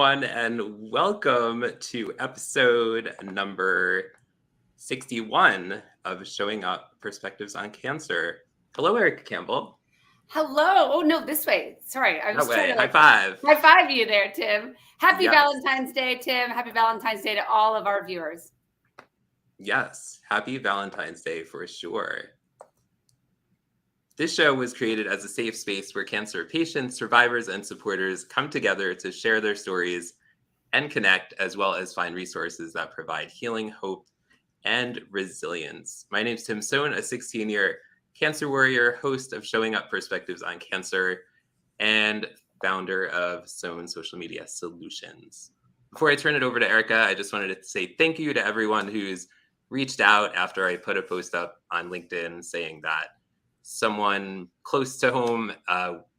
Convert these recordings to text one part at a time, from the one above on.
everyone, and welcome to episode number 61 of Showing Up Perspectives on Cancer. Hello, Erica Campbell. Hello. Oh, no, this way. Sorry. I was That way. trying to High five. High five you there, Tim. Happy Yes. Valentine's Day, Tim. Happy Valentine's Day to all of our viewers. Yes, happy Valentine's Day for sure. This show was created as a safe space where cancer patients, survivors, and supporters come together to share their stories and connect, as well as find resources that provide healing, hope, and resilience. My name is Tim Sohn, a 16-year cancer warrior, host of Showing Up Perspectives on Cancer, and founder of Sohn Social Media Solutions. Before I turn it over to Erica, I just wanted to say thank you to everyone who's reached out after I put a post up on LinkedIn saying that someone close to home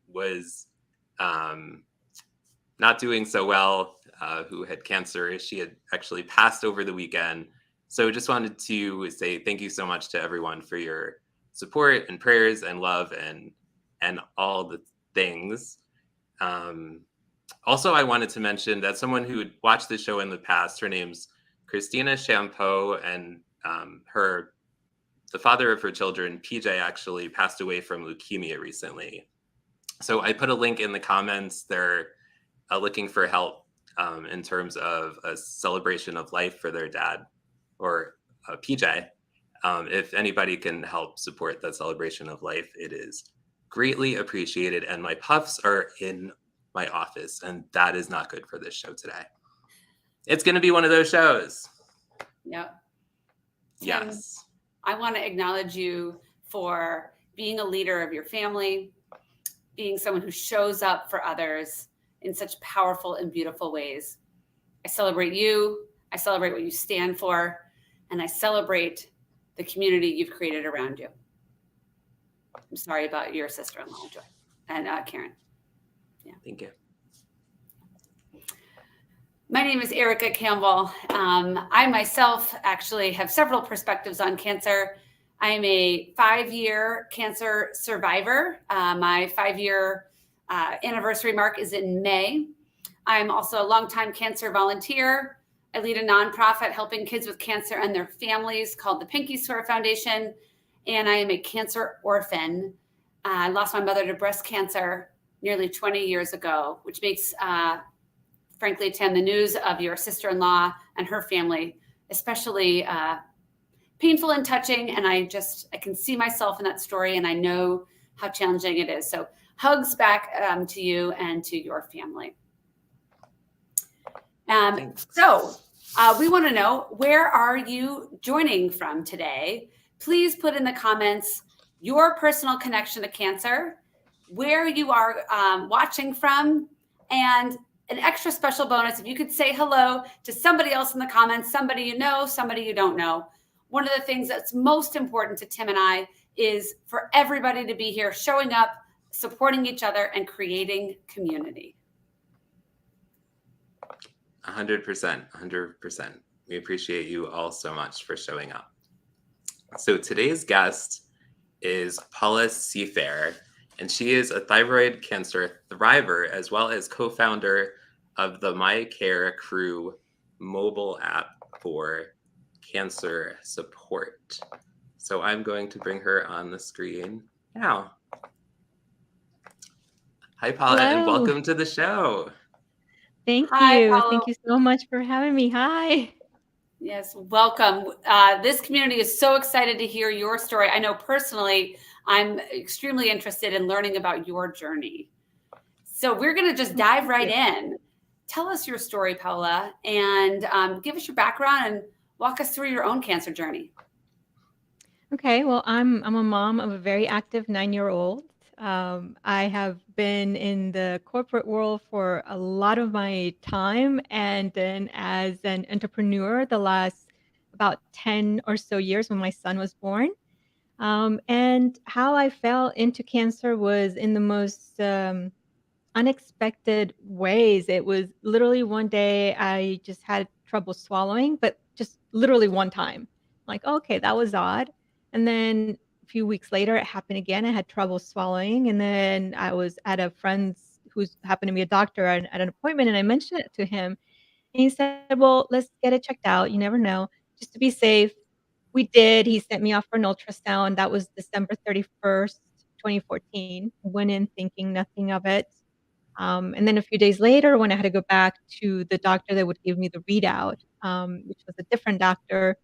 was not doing so well, who had cancer. She had actually passed over the weekend. So just wanted to say thank you so much to everyone for your support and prayers and love and all the things. Also, I wanted to mention that someone who had watched the show in the past, her name's Christina Champeau, and the father of her children, PJ, actually passed away from leukemia recently. So I put a link in the comments. They're looking for help in terms of a celebration of life for their dad, or PJ. If anybody can help support that celebration of life, it is greatly appreciated. And my puffs are in my office, and that is not good for this show today. It's going to be one of those shows. Yep. Yes. I want to acknowledge you for being a leader of your family, being someone who shows up for others in such powerful and beautiful ways. I celebrate you. I celebrate what you stand for, and I celebrate the community you've created around you. I'm sorry about your sister-in-law, Joy, and Karen. Yeah. Thank you. My name is Erica Campbell. I myself actually have several perspectives on cancer. I am a 5-year cancer survivor. My 5-year anniversary mark is in May. I'm also a longtime cancer volunteer. I lead a nonprofit helping kids with cancer and their families called the Pinky Swear Foundation. And I am a cancer orphan. I lost my mother to breast cancer nearly 20 years ago, which makes frankly, Tim, the news of your sister-in-law and her family, especially painful and touching. And I can see myself in that story, and I know how challenging it is. So hugs back to you and to your family. So we want to know, where are you joining from today? Please put in the comments your personal connection to cancer, where you are watching from, and an extra special bonus if you could say hello to somebody else in the comments, somebody you know, somebody you don't know. One of the things that's most important to Tim and I is for everybody to be here, showing up, supporting each other, and creating community. 100%, 100%. We appreciate you all so much for showing up. So today's guest is Paoola Sefair, and she is a thyroid cancer thriver, as well as co-founder of the My Care Crew mobile app for cancer support. So I'm going to bring her on the screen now. Hi, Paoola, and welcome to the show. Thank you. Paoola. Thank you so much for having me. Hi. Yes, welcome. This community is so excited to hear your story. I know personally, I'm extremely interested in learning about your journey. So we're going to just dive right in. Tell us your story, Paoola, and give us your background and walk us through your own cancer journey. Okay, well, I'm a mom of a very active 9-year-old. I have been in the corporate world for a lot of my time, and then as an entrepreneur the last about 10 or so years when my son was born. And how I fell into cancer was in the most unexpected ways. It was literally one day I just had trouble swallowing, but just literally one time. Like, okay, that was odd. And then a few weeks later, it happened again. I had trouble swallowing. And then I was at a friend's who's happened to be a doctor at an appointment, and I mentioned it to him, and he said, "Well, let's get it checked out. You never know, just to be safe." We did. He sent me off for an ultrasound. That was December 31st, 2014. Went in thinking nothing of it. And then a few days later, when I had to go back to the doctor that would give me the readout, which was a different doctor,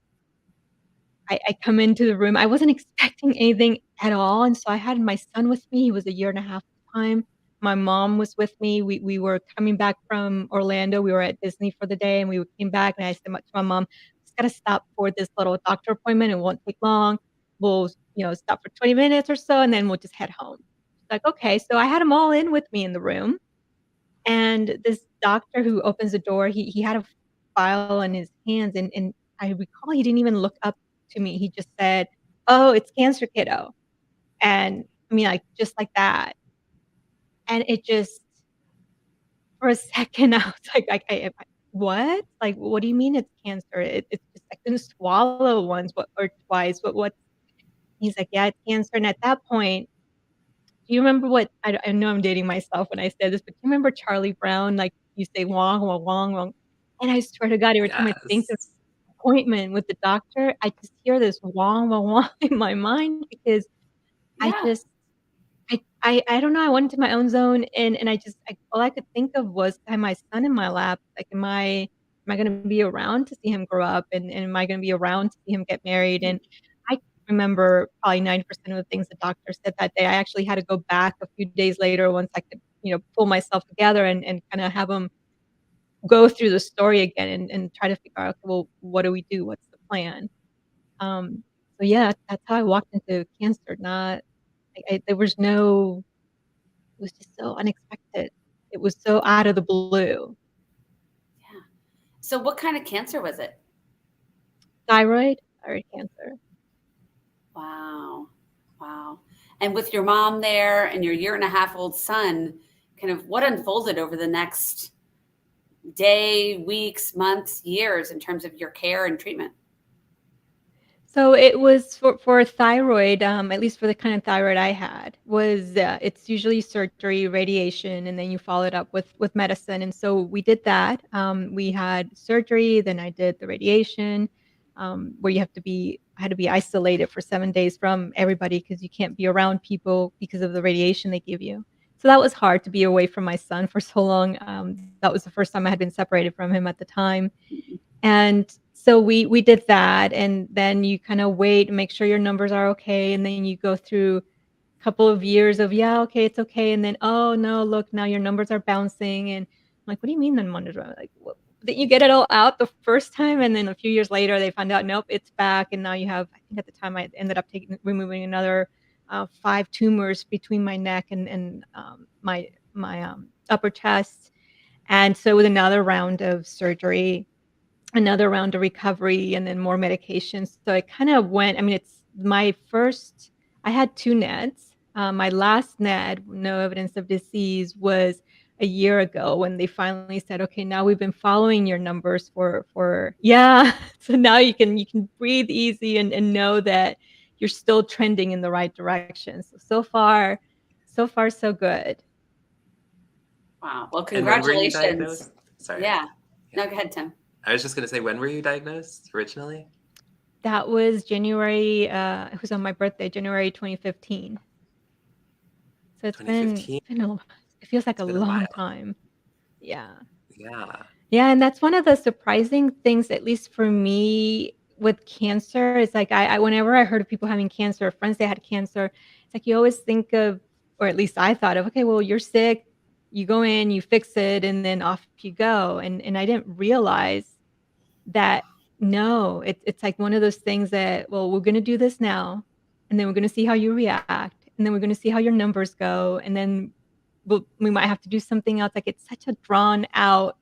I come into the room. I wasn't expecting anything at all, and so I had my son with me. He was a year and a half at the time. My mom was with me. We were coming back from Orlando. We were at Disney for the day, and we came back, and I said to my mom, "Just gotta stop for this little doctor appointment. It won't take long. We'll, stop for 20 minutes or so, and then we'll just head home." She's like, "Okay." So I had them all in with me in the room, and this doctor who opens the door, he had a file in his hands, and I recall he didn't even look up to me. He just said, "Oh, it's cancer, kiddo." And I mean, like, just like that. And it just for a second, I was like, I "What? Like, what do you mean it's cancer?" It's just I couldn't swallow once or twice. What he's like, "Yeah, it's cancer." And at that point, do you remember what I know I'm dating myself when I say this, but do you remember Charlie Brown? Like, you say, "Wong, wong, wong, wong." And I swear to God, every time I think of Yes. appointment with the doctor, I just hear this "wong, wong, wong" in my mind because I Yeah. just I don't know, I went into my own zone and all I could think of was to have my son in my lap, like, am I gonna be around to see him grow up, and am I gonna be around to see him get married, and I remember probably 90% of the things the doctor said that day. I actually had to go back a few days later once I could, pull myself together and kinda have him go through the story again and try to figure out, "Okay, well, what do we do? What's the plan?" Um, so yeah, that's how I walked into cancer, not there was no it was just so unexpected. It was so out of the blue. Yeah. So what kind of cancer was it? Thyroid cancer. Wow. Wow. And with your mom there and your year and a half old son, kind of what unfolded over the next day, weeks, months, years in terms of your care and treatment? So it was for thyroid, at least for the kind of thyroid I had, was it's usually surgery, radiation, and then you follow it up with medicine. And so we did that. We had surgery, then I did the radiation, where I had to be isolated for 7 days from everybody because you can't be around people because of the radiation they give you. So that was hard to be away from my son for so long. That was the first time I had been separated from him at the time. And so we did that, and then you kinda wait and make sure your numbers are okay, and then you go through a couple of years of, "Yeah, okay, it's okay," and then, "Oh, no, look, now your numbers are bouncing," and I'm like, "What do you mean the numbers are?" Like, "What didn't you get it all out the first time?" And then a few years later, they found out, "Nope, it's back," and now you have I think at the time I ended up removing another, 5 tumors between my neck and my upper chest, and so with another round of surgery, another round of recovery, and then more medications. So it kind of went I mean, it's my first I had 2 NEDs. My last NED, no evidence of disease, was a year ago when they finally said, "Okay, now we've been following your numbers for" Yeah. So now you can breathe easy and know that you're still trending in the right direction. So far so good. Wow. Well, And when were you congratulations. diagnosed? Sorry. Yeah. Yeah. No, go ahead, Tim. I was just gonna say, when were you diagnosed originally? That was January, it was on my birthday, January 2015. So it's been 2015. it's been a it feels like It's a been a long while. time. Yeah. Yeah. Yeah, and that's one of the surprising things, at least for me, with cancer, is like whenever I heard of people having cancer, friends that had cancer, it's like you always think of, or at least I thought of, okay, well, you're sick, you go in, you fix it, and then off you go. And I didn't realize that no, it's like one of those things that, well, we're gonna do this now, and then we're gonna see how you react, and then we're gonna see how your numbers go, and then we might have to do something else. Like, it's such a drawn out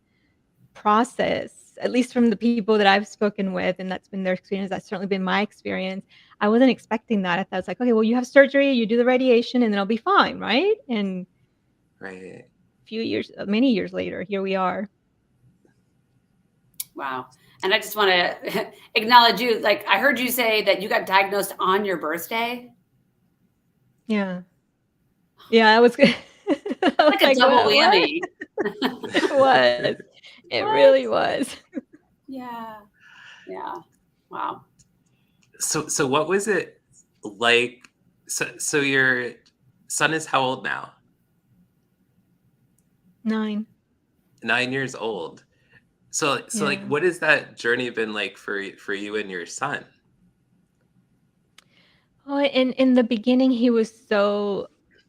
process, at least from the people that I've spoken with, and that's been their experience. That's certainly been my experience. I wasn't expecting that. I thought it's like, okay, well, you have surgery, you do the radiation, and then I'll be fine, right? And Right. many years later, here we are. Wow. And I just want to acknowledge you. Like, I heard you say that you got diagnosed on your birthday. Yeah. Yeah, that was good. I was Like a like, double What?" whammy. It was. It What? really was. Yeah. Yeah. Wow. So what was it like? So your son is how old now? 9. 9 years old. So like, Yeah. what has that journey been like for you and your son? Oh, in the beginning, he was so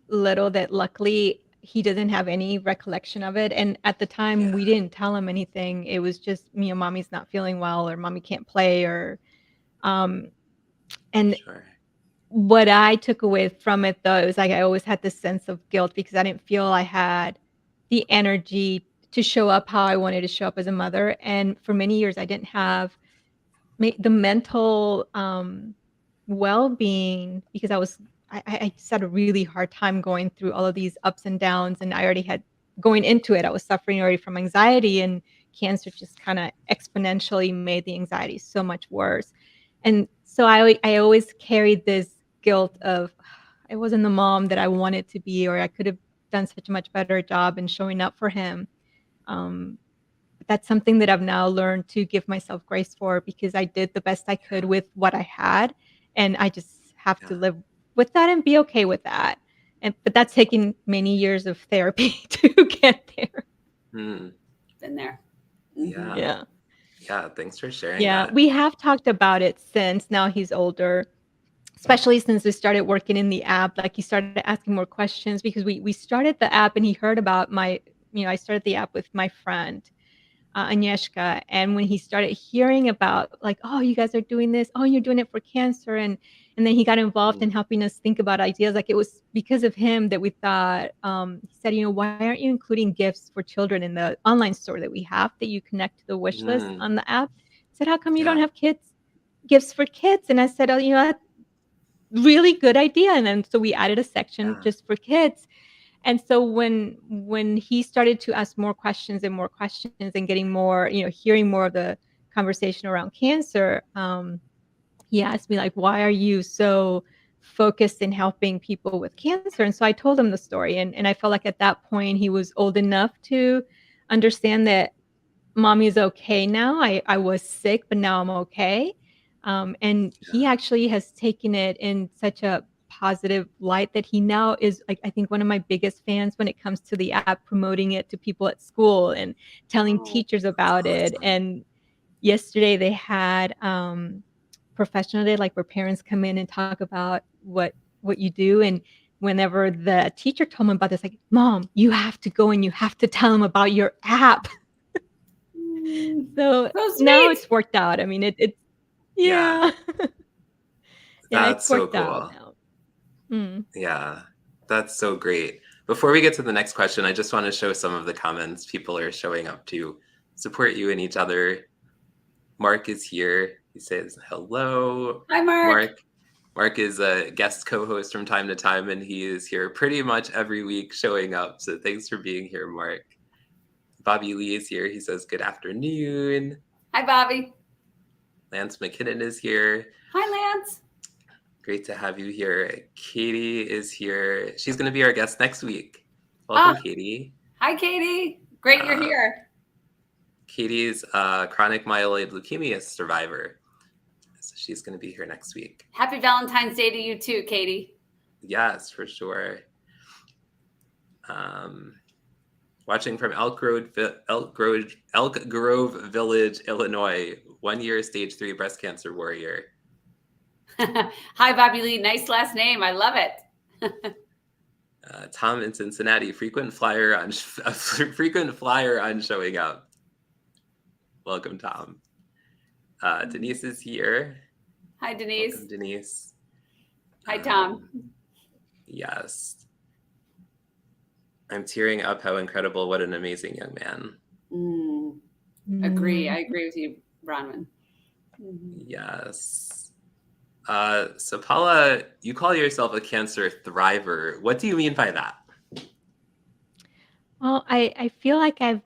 little that luckily he doesn't have any recollection of it, and at the time, Yeah, we didn't tell him anything. It was just, mommy's not feeling well or mommy can't play or, um and sure. what I took away from it, though, it was like I always had this sense of guilt because I didn't feel I had the energy to show up how I wanted to show up as a mother, and for many years, I didn't have the mental, well-being because I just had a really hard time going through all of these ups and downs, and I already had going into it, I was suffering already from anxiety, and cancer just kinda exponentially made the anxiety so much worse. And so I always carried this guilt of I wasn't the mom that I wanted to be, or I could have done such a much better job in showing up for him. Um, but that's something that I've now learned to give myself grace for because I did the best I could with what I had, and I just have to Yeah. live with that and be okay with that. But that's taken many years of therapy to get there. Hmm. Been there. Hmm. Yeah. Yeah. Yeah. Thanks for sharing Yeah, that. we have talked about it since now he's older, especially since we started working in the app, like, he started asking more questions because we started the app and he heard about I started the app with my friend, Agnieszka, and when he started hearing about, like, "Oh, you guys are doing this. Oh, you're doing it for cancer," and then he got involved in Mm, helping us think about ideas, like, it was because of him that we thought, he said, "Why aren't you including gifts for children in the online store that we have that you connect to the wish list mm, on the app?" He said, "How come you don't yeah. have gifts for kids?" And I said, "Oh, that's really good idea." And then so we added a section Yeah. just for kids. And so when he started to ask more questions and getting more, hearing more of the conversation around cancer, he asked me like, "Why are you so focused in helping people with cancer?" And so I told him the story, and I felt like at that point he was old enough to understand that mommy's okay now. I was sick, but now I'm okay. And he Yeah. actually has taken it in such a positive light that he now is like I think one of my biggest fans when it comes to the app, promoting it to people at school and telling Oh, teachers That's about it. awesome. And yesterday they had professional day, like where parents come in and talk about what you do. And whenever the teacher told him about this, like, "Mom, you have to go and you have to tell him about your app." mm, So, so now sweet. it's worked out. I mean, it's Yeah. yeah. Yeah, it's That's so worked out cool. now. Mm. Yeah. That's so great. Before we get to the next question, I just want to show some of the comments people are showing up to support you and each other. Mark is here. He says hello. Hi, Mark. Mark is a guest co-host from time to time, and he is here pretty much every week showing up. So thanks for being here, Mark. Bobby Lee is here. He says good afternoon. Hi, Bobby. Lance McKinnon is here. Hi, Lance. Great to have you here. Katie is here. She's going to be our guest next week. Oh, Welcome, Katie. hi, Katie. Great you're Uh, here. Katie's a chronic myeloid leukemia survivor. So she's going to be here next week. Happy Valentine's Day to you too, Katie. Yes, for sure. Watching from Elk Grove Village, Illinois. 1 year stage 3 breast cancer warrior. Hi, Bobby Lee. Nice last name. I love it. Tom in Cincinnati, frequent flyer on showing up. Welcome, Tom. Denise is here. Hi, Denise. Welcome, Denise. Hi, Tom. Yes. I'm tearing up. How incredible. What an amazing young man. Agree. Mm. I agree with you, Bronwyn. Yes. So Paula, you call yourself a cancer thriver. What do you mean by that? Well, I feel like I've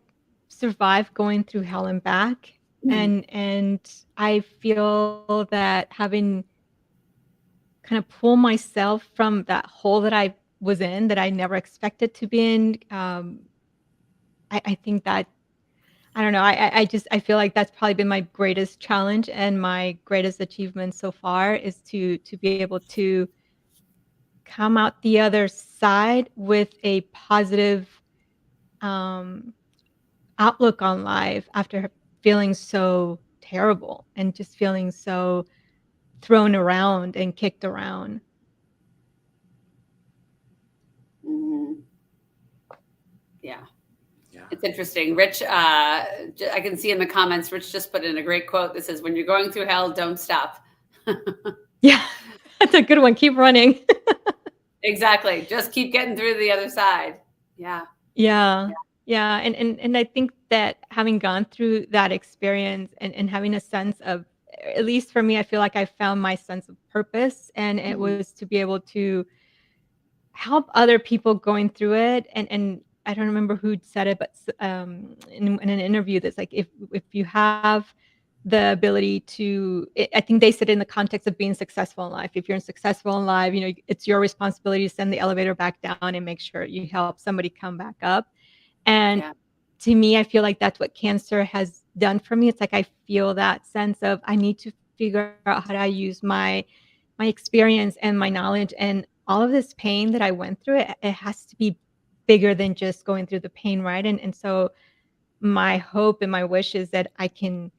survived going through hell and back, and I feel that having kind of pull myself from that hole that I was in that I never expected to be in. I think that I don't know. I feel like that's probably been my greatest challenge and my greatest achievement so far is to be able to come out the other side with a positive um, outlook on life after feeling so terrible and just feeling so thrown around and kicked around. Mhm. Yeah. Yeah. It's interesting. Rich, I can see in the comments, Rich just put in a great quote that says, "When you're going through hell, don't stop." Yeah, that's a good one. Keep running. Exactly. Just keep getting through to the other side. Yeah. Yeah. Yeah. And I think that having gone through that experience and having a sense of, at least for me, I feel like I found my sense of purpose, and it Mhm. was to be able to help other people going through it. And I don't remember who said it, but in an interview that's like, if you have the ability to, I think they said in the context of being successful in life, if you're successful in life, it's your responsibility to send the elevator back down and make sure you help somebody come back up. And Yeah. to me, I feel like that's what cancer has done for me. It's like I feel that sense of I need to figure out how to use my experience and my knowledge and all of this pain that I went through. It has to be bigger than just going through the pain, right? And so my hope and my wish is that I can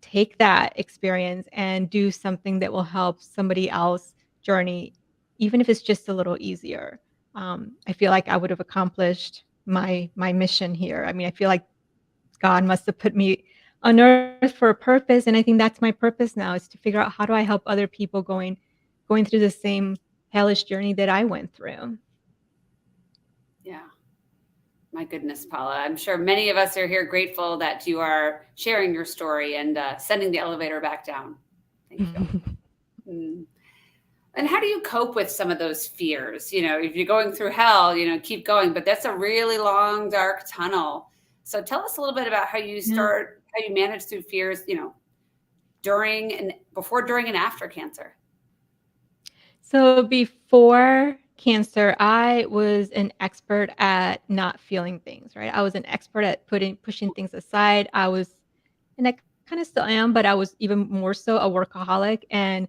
take that experience and do something that will help somebody else journey, even if it's just a little easier. I feel like I would have accomplished my mission here. I mean, I feel like God must have put me on earth for a purpose, and I think that's my purpose now, is to figure out how do I help other people going through the same hellish journey that I went through. Yeah. My goodness, Paula. I'm sure many of us are here grateful that you are sharing your story and sending the elevator back down. Thank you. Mm. And how do you cope with some of those fears? If you're going through hell, keep going, but that's a really long, dark tunnel. So tell us a little bit about how you Yeah. manage through fears, during and before, during, and after cancer. So before cancer, I was an expert at not feeling things, right? I was an expert at pushing things aside. And I kind of still am, but I was even more so a workaholic. And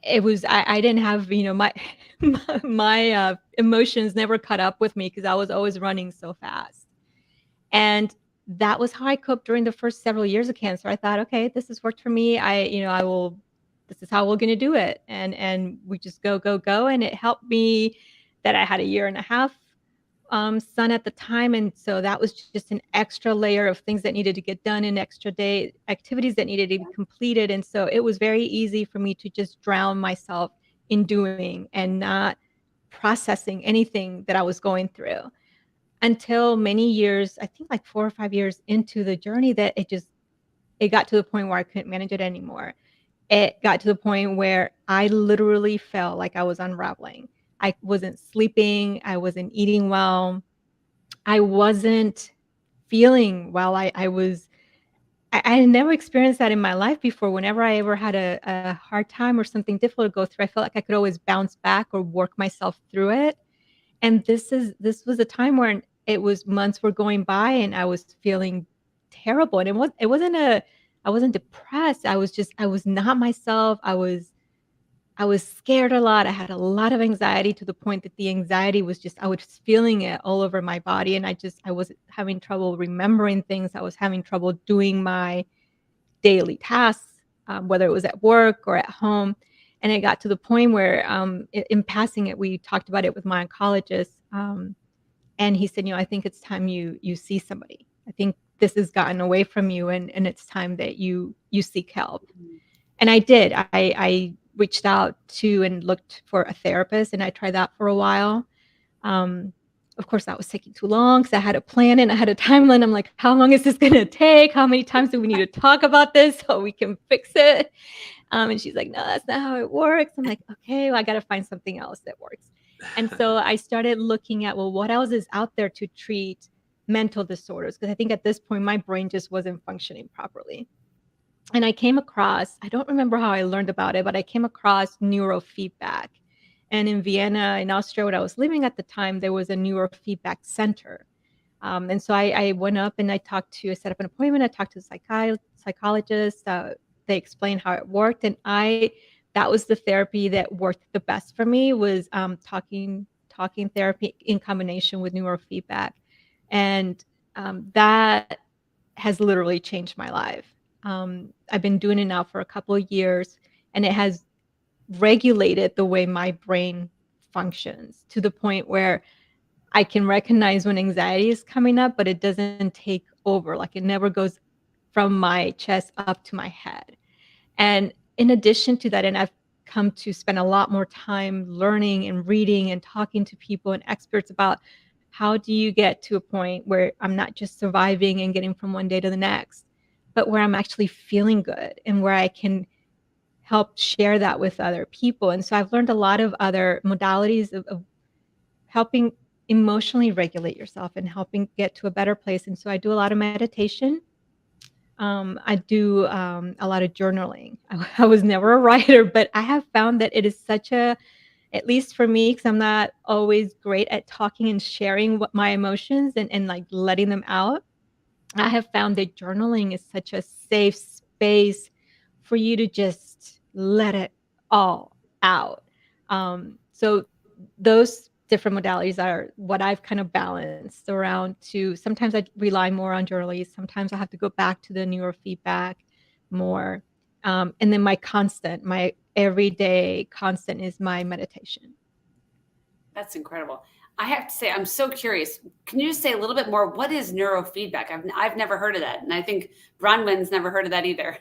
it was, I didn't have, my, my emotions never caught up with me because I was always running so fast. And that was how I coped during the first several years of cancer. I thought, okay, this has worked for me. I will, this is how we're going to do it. And we just go, go, go. And it helped me that I had a year and a half son at the time. And so that was just an extra layer of things that needed to get done and extra day activities that needed to be completed. And so it was very easy for me to just drown myself in doing and not processing anything that I was going through until many years, I think like 4 or 5 years into the journey, that it got to the point where I couldn't manage it anymore. It got to the point where I literally felt like I was unraveling. I wasn't sleeping, I wasn't eating well, I wasn't feeling well. I had never experienced that in my life before. Whenever I ever had a hard time or something difficult to go through, I felt like I could always bounce back or work myself through it. And this was a time when it was months were going by and I was feeling terrible. And it wasn't a I wasn't depressed. I was not myself. I was scared a lot. I had a lot of anxiety to the point that the anxiety was just I was feeling it all over my body. And I was having trouble remembering things. I was having trouble doing my daily tasks, whether it was at work or at home. And it got to the point where, in passing it, we talked about it with my oncologist, and he said, I think it's time you see somebody. I think this has gotten away from you, and it's time that you seek help. And I did. I reached out to and looked for a therapist, and I tried that for a while. Um, of course, that was taking too long because I had a plan and I had a timeline. I'm like, how long is this going to take? How many times do we need to talk about this so we can fix it? And she's like, no, that's not how it works. I'm like, okay, well, I got to find something else that works. And so I started looking at, well, what else is out there to treat mental disorders? Because I think at this point, my brain just wasn't functioning properly. And I came across, I don't remember how I learned about it, but I came across neurofeedback. And in Vienna, in Austria, where I was living at the time, there was a neurofeedback center. And so I went up and I set up an appointment. I talked to the psychologist. They explained how it worked. And that was the therapy that worked the best for me, was talking therapy in combination with neurofeedback. And that has literally changed my life. I've been doing it now for a couple of years, and it has regulated the way my brain functions to the point where I can recognize when anxiety is coming up, but it doesn't take over. Like, it never goes from my chest up to my head. And in addition to that, and I've come to spend a lot more time learning and reading and talking to people and experts about how do you get to a point where I'm not just surviving and getting from one day to the next, but where I'm actually feeling good and where I can help share that with other people. And so I've learned a lot of other modalities of helping emotionally regulate yourself and helping get to a better place. And so I do a lot of meditation. I do a lot of journaling. I was never a writer, but I have found that it is at least for me, because I'm not always great at talking and sharing what my emotions and like letting them out. I have found that journaling is such a safe space for you to just let it all out. So those different modalities are what I've kind of balanced around. To sometimes I rely more on journaling. Sometimes I have to go back to the neurofeedback more. And then my everyday constant is my meditation. That's incredible. I have to say, I'm so curious. Can you just say a little bit more? What is neurofeedback? I've never heard of that. And I think Bronwyn's never heard of that either.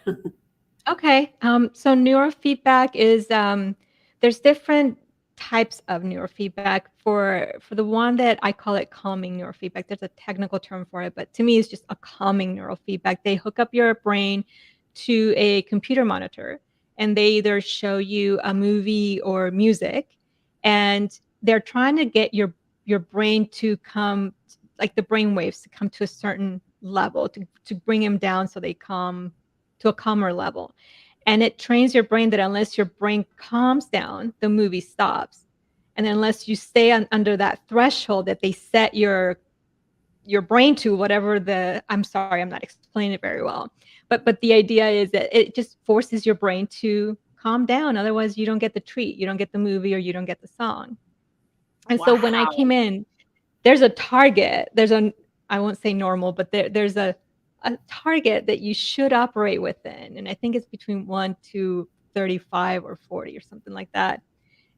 Okay. So neurofeedback is there's different types of neurofeedback. For the one that I call it calming neurofeedback, there's a technical term for it, but to me it's just a calming neurofeedback. They hook up your brain to a computer monitor, and they either show you a movie or music, and they're trying to get your brain to come, like the brain waves to come to a certain level, to bring them down so they calm to a calmer level. And it trains your brain that unless your brain calms down, the movie stops. And unless you stay under that threshold that they set your brain to, whatever I'm sorry, I'm not explaining it very well. But the idea is that it just forces your brain to calm down. Otherwise, you don't get the treat, you don't get the movie, or you don't get the song. And so when I came in, there's a target. I won't say normal, but there's a target that you should operate within. And I think it's between 1 to 35 or 40 or something like that.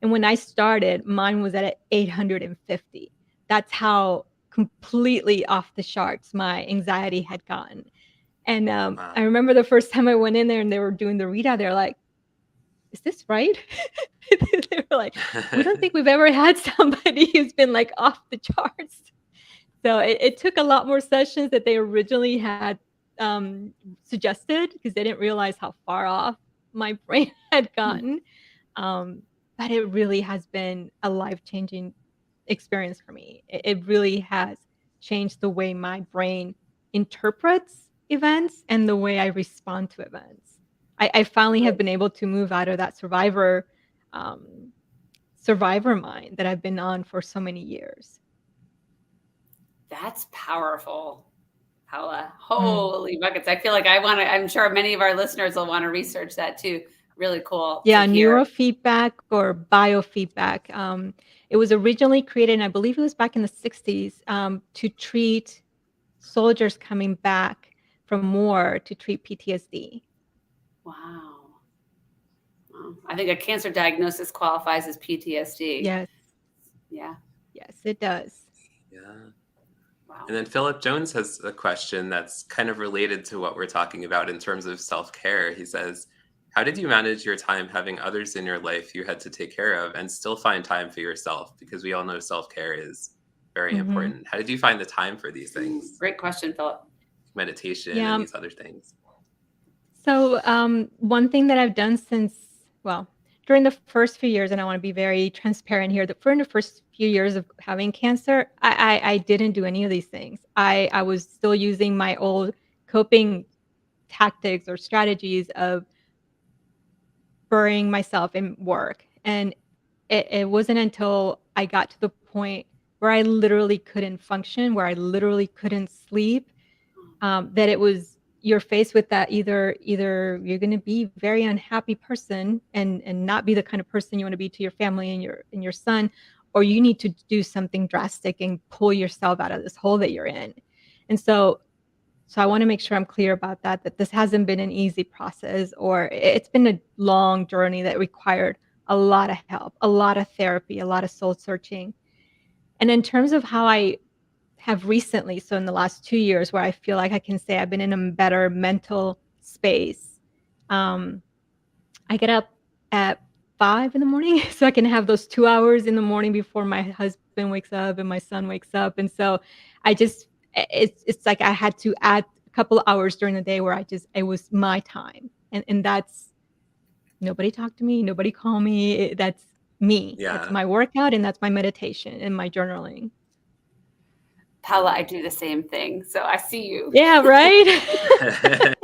And when I started, mine was at 850. That's how completely off the charts my anxiety had gotten. And Wow. I remember the first time I went in there and they were doing the readout, they're like, is this right? They were like, we don't think we've ever had somebody who's been like off the charts. So it took a lot more sessions that they originally had suggested, because they didn't realize how far off my brain had gotten. But it really has been a life-changing experience for me. It really has changed the way my brain interprets events and the way I respond to events. I finally have been able to move out of that survivor mind that I've been on for so many years. That's powerful, Paoola. Holy buckets. I feel like I'm sure many of our listeners will want to research that too. Really cool. Yeah, neurofeedback or biofeedback. It was originally created, and I believe it was back in the 60s, to treat soldiers coming back from war, to treat PTSD. Wow. I think a cancer diagnosis qualifies as PTSD. Yes. Yeah. Yes, it does. Yeah. Wow. And then Philip Jones has a question that's kind of related to what we're talking about in terms of self-care. He says, how did you manage your time having others in your life you had to take care of and still find time for yourself? Because we all know self-care is very important. How did you find the time for these things? Great question, Philip. Meditation and these other things. So one thing that I've done during the first few years, and I want to be very transparent here, that during the first few years of having cancer, I didn't do any of these things. I was still using my old coping tactics or strategies of burying myself in work. And it wasn't until I got to the point where I literally couldn't function, where I literally couldn't sleep, that it was you're faced with that either you're going to be a very unhappy person and not be the kind of person you want to be to your family and your son, or you need to do something drastic and pull yourself out of this hole that you're in. And so I want to make sure I'm clear about that this hasn't been an easy process, or it's been a long journey that required a lot of help, a lot of therapy, a lot of soul searching. And in terms of how I have recently, so in the last 2 years, where I feel like I can say I've been in a better mental space. I get up at 5 in the morning so I can have those 2 hours in the morning before my husband wakes up and my son wakes up. And so I just it's like I had to add a couple of hours during the day where it was my time. And that's nobody talked to me, nobody called me. That's me. That's Yeah. my workout and that's my meditation and my journaling. Paoola, I do the same thing. So I see you. Yeah, right?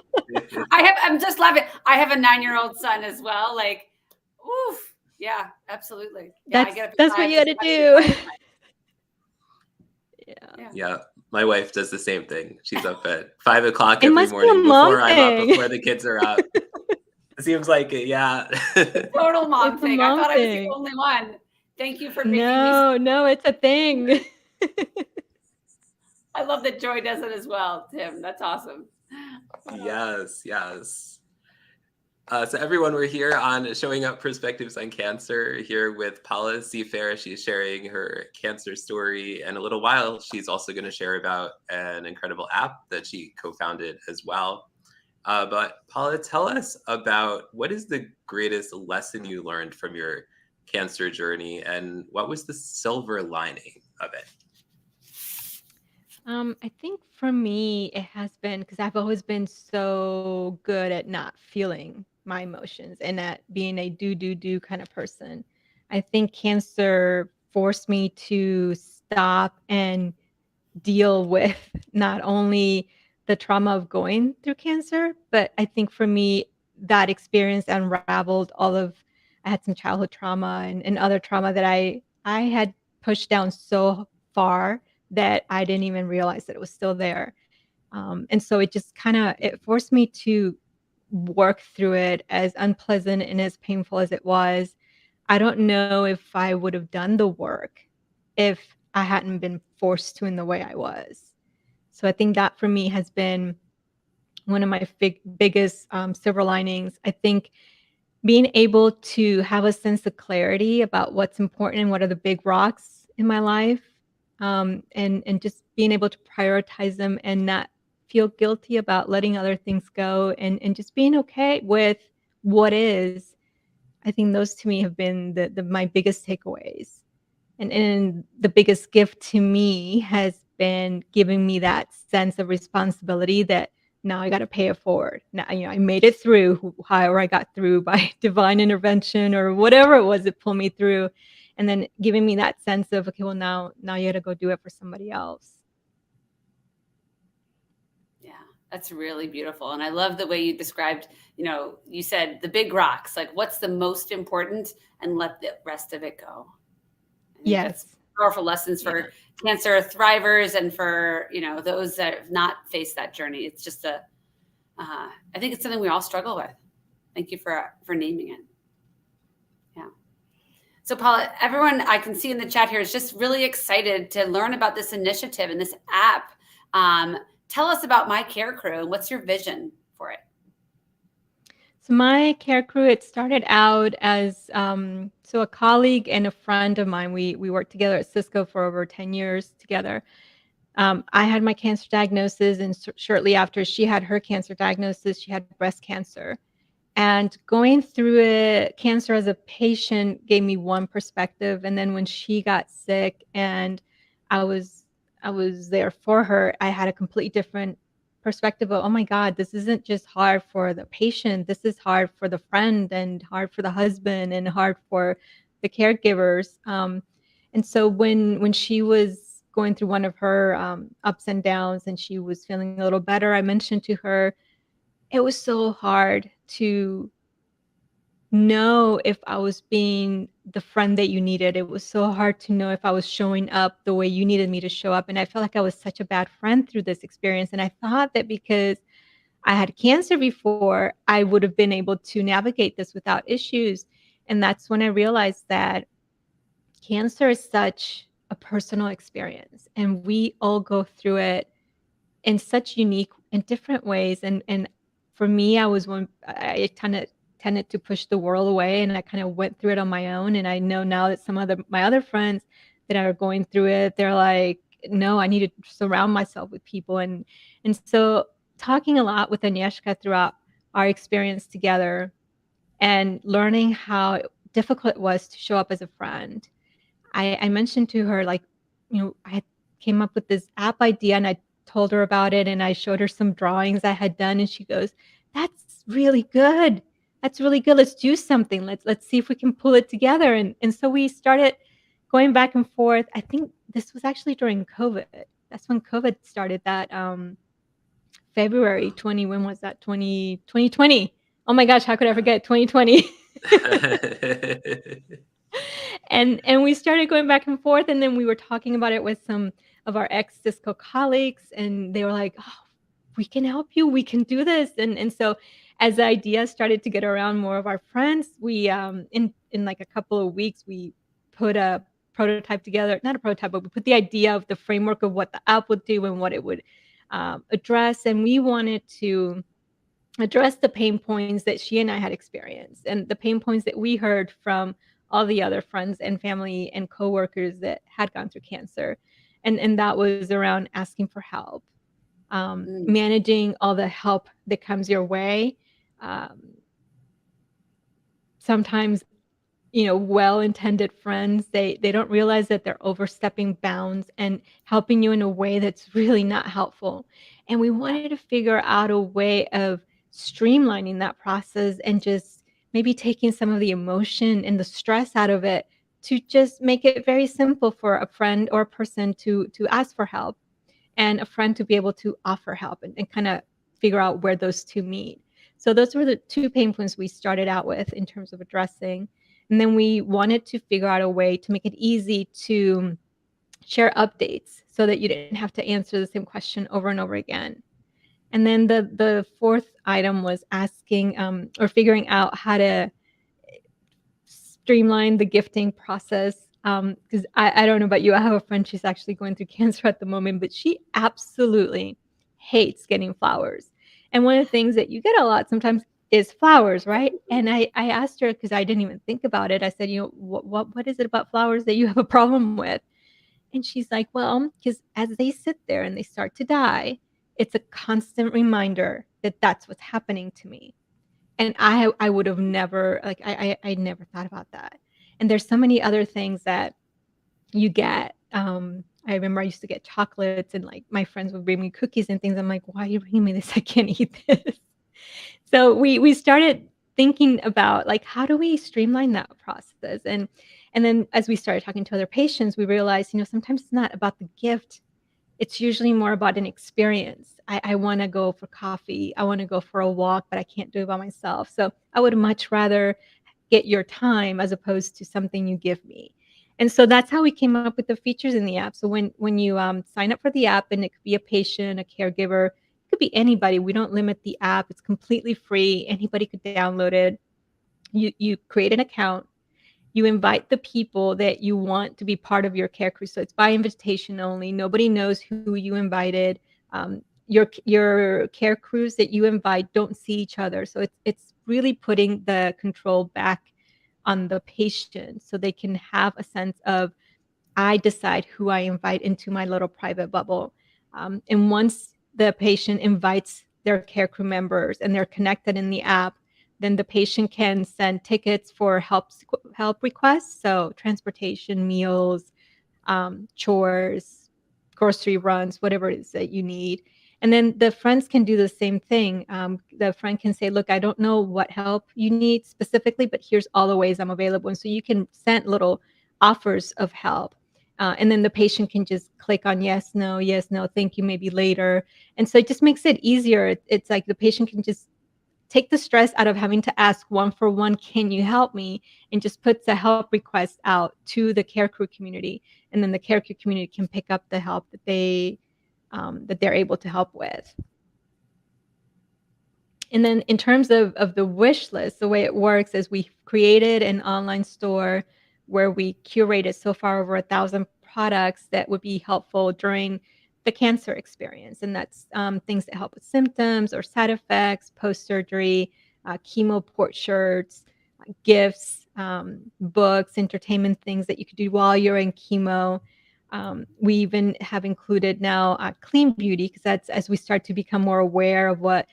I'm just laughing. I have a 9-year-old son as well. Like, oof. Yeah, absolutely. Yeah, I get up at That's what 5 you to gotta do. Yeah. Yeah. My wife does the same thing. She's up at 5 o'clock It every must be a morning mom before I'm up, thing. before the kids are up. It seems like it, yeah. Total mom It's a thing. I mom thought I was the thing. only one. Thank you for making me. No, it's a thing. I love that Joy does it as well, Tim. That's awesome. Yes, yes. So everyone, we're here on Showing Up Perspectives on Cancer, here with Paoola Sefair. She's sharing her cancer story. In a little while, she's also going to share about an incredible app that she co-founded as well. But Paoola, tell us about what is the greatest lesson you learned from your cancer journey, and what was the silver lining of it? I think for me, it has been because I've always been so good at not feeling my emotions and at being a do kind of person. I think cancer forced me to stop and deal with not only the trauma of going through cancer, but I think for me, that experience unraveled I had some childhood trauma and other trauma that I had pushed down so far that I didn't even realize that it was still there. And so it just it forced me to work through it, as unpleasant and as painful as it was. I don't know if I would have done the work if I hadn't been forced to in the way I was. So I think that for me has been one of my biggest silver linings. I think being able to have a sense of clarity about what's important and what are the big rocks in my life, and just being able to prioritize them and not feel guilty about letting other things go, and just being okay with what is. I think those to me have been the my biggest takeaways. And the biggest gift to me has been giving me that sense of responsibility that now I got to pay it forward. Now, I made it through, however I got through by divine intervention or whatever it was that pulled me through. And then giving me that sense of, okay, well, now you got to go do it for somebody else. Yeah, that's really beautiful. And I love the way you described, you said the big rocks, like what's the most important, and let the rest of it go. Yes. That's powerful lessons for cancer thrivers and for, those that have not faced that journey. It's just I think it's something we all struggle with. Thank you for naming it. Yeah. So Paoola, everyone I can see in the chat here is just really excited to learn about this initiative and this app. Tell us about My Care Crew and what's your vision for it? So My Care Crew, it started out as so a colleague and a friend of mine. We worked together at Cisco for over 10 years together. I had my cancer diagnosis, and shortly after she had her cancer diagnosis, she had breast cancer. And going through it, cancer as a patient gave me one perspective, and then when she got sick and I was there for her, I had a completely different perspective of, oh my God, this isn't just hard for the patient, this is hard for the friend and hard for the husband and hard for the caregivers. And so when she was going through one of her ups and downs and she was feeling a little better, I mentioned to her, it was so hard to know if I was being the friend that you needed. It was so hard to know if I was showing up the way you needed me to show up. And I felt like I was such a bad friend through this experience. And I thought that because I had cancer before, I would have been able to navigate this without issues. And that's when I realized that cancer is such a personal experience, and we all go through it in such unique and different ways. And for me, I was one. I tended to push the world away, and I kind of went through it on my own. And I know now that some other my other friends that are going through it, they're like, no, I need to surround myself with people. And so talking a lot with Agnieszka throughout our experience together, and learning how difficult it was to show up as a friend. I mentioned to her, like, I came up with this app idea, and I told her about it, and I showed her some drawings I had done, and she goes, "That's really good. That's really good. Let's do something. Let's see if we can pull it together." And so we started going back and forth. I think this was actually during COVID. That's when COVID started. That February 20. When was that? 2020. Oh my gosh, how could I forget 2020? And we started going back and forth, and then we were talking about it with some of our ex Cisco colleagues, and they were like, "Oh, we can help you. We can do this." And so as the idea started to get around more of our friends, we in like a couple of weeks, we put a prototype together. Not a prototype, but we put the idea of the framework of what the app would do and what it would address. And we wanted to address the pain points that she and I had experienced, and the pain points that we heard from all the other friends and family and coworkers that had gone through cancer. And that was around asking for help, Mm. managing all the help that comes your way. Um, Sometimes, well-intended friends, they don't realize that they're overstepping bounds and helping you in a way that's really not helpful. And we wanted to figure out a way of streamlining that process, and just maybe taking some of the emotion and the stress out of it, to just make it very simple for a friend or a person to ask for help, and a friend to be able to offer help, and kind of figure out where those two meet. So those were the two pain points we started out with in terms of addressing. And then we wanted to figure out a way to make it easy to share updates, so that you didn't have to answer the same question over and over again. And then the fourth item was asking, or figuring out how to streamline the gifting process. Because I don't know about you, I have a friend, she's actually going through cancer at the moment, but she absolutely hates getting flowers. And one of the things that you get a lot sometimes is flowers, right? And I asked her, because I didn't even think about it. I said, what is it about flowers that you have a problem with? And she's like, well, because as they sit there and they start to die, it's a constant reminder that that's what's happening to me. And I would have never, like, I never thought about that. And there's so many other things that you get. I remember I used to get chocolates, and, like, my friends would bring me cookies and things. I'm like, "Why are you bringing me this? I can't eat this." So we started thinking about, like, how do we streamline that process? And then as we started talking to other patients, we realized, sometimes it's not about the gift. It's usually more about an experience. I wanna go for coffee, I wanna go for a walk, but I can't do it by myself. So I would much rather get your time as opposed to something you give me. And so that's how we came up with the features in the app. So when you sign up for the app, and it could be a patient, a caregiver, it could be anybody. We don't limit the app. It's completely free. Anybody could download it. You create an account. You invite the people that you want to be part of your care crew. So it's by invitation only. Nobody knows who you invited. Your care crews that you invite don't see each other. So it's really putting the control back on the patient, so they can have a sense of, I decide who I invite into my little private bubble. And once the patient invites their care crew members and they're connected in the app, then the patient can send tickets for help requests, so transportation, meals, chores, grocery runs, whatever it is that you need. And then the friends can do the same thing. The friend can say, look, I don't know what help you need specifically, but here's all the ways I'm available. And so you can send little offers of help. And then the patient can just click on yes, no, thank you, maybe later. And so it just makes it easier. It's like the patient can just take the stress out of having to ask one for one, can you help me? And just puts a help request out to the care crew community. And then the care crew community can pick up the help that they're able to help with. And then in terms of the wish list, the way it works is we've created an online store where we curated so far over 1,000 products that would be helpful during the cancer experience. And that's things that help with symptoms or side effects, post-surgery, chemo port shirts, gifts, books, entertainment things that you could do while you're in chemo. We even have included now clean beauty, because that's as we start to become more aware of what